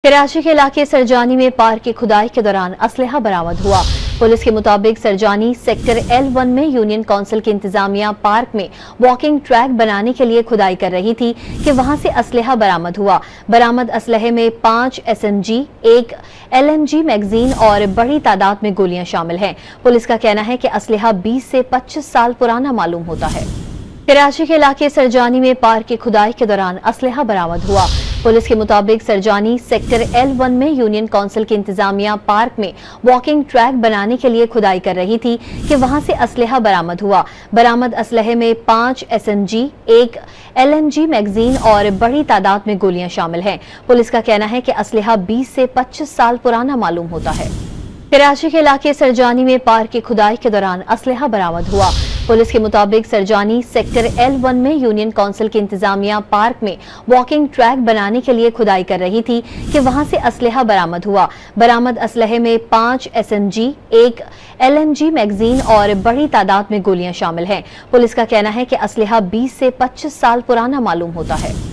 कराची के इलाके सरजानी में पार्क की खुदाई के दौरान असलहा बरामद हुआ। पुलिस के मुताबिक सरजानी सेक्टर L1 में यूनियन काउंसिल की इंतजामिया पार्क में वॉकिंग ट्रैक बनाने के लिए खुदाई कर रही थी कि वहां से असलहा बरामद हुआ। बरामद असलहे में 5 SMG, 1 LMG मैगजीन और बड़ी तादाद में गोलियां शामिल हैं। पुलिस का कहना है कि असलहा 20 से 25 साल पुराना मालूम होता है। कराची के इलाके सरजानी में पार्क की खुदाई के दौरान असलहा बरामद हुआ। पुलिस के मुताबिक सरजानी सेक्टर L1 में यूनियन काउंसिल की इंतजामिया पार्क में वॉकिंग ट्रैक बनाने के लिए खुदाई कर रही थी कि वहां से असलहा बरामद हुआ। बरामद असलहे में 5 SMG, 1 LMG मैगजीन और बड़ी तादाद में गोलियां शामिल हैं। पुलिस का कहना है कि असलहा 20 से 25 साल पुराना मालूम होता है। कराची के इलाके सरजानी में पार्क की खुदाई के दौरान असलहा बरामद हुआ। पुलिस के मुताबिक सरजानी सेक्टर L1 में यूनियन काउंसिल की इंतजामिया पार्क में वॉकिंग ट्रैक बनाने के लिए खुदाई कर रही थी कि वहां से असलहा बरामद हुआ। बरामद असलहे में 5 SMG, 1 LMG मैगजीन और बड़ी तादाद में गोलियां शामिल हैं। पुलिस का कहना है कि असलहा 20 से 25 साल पुराना मालूम होता है।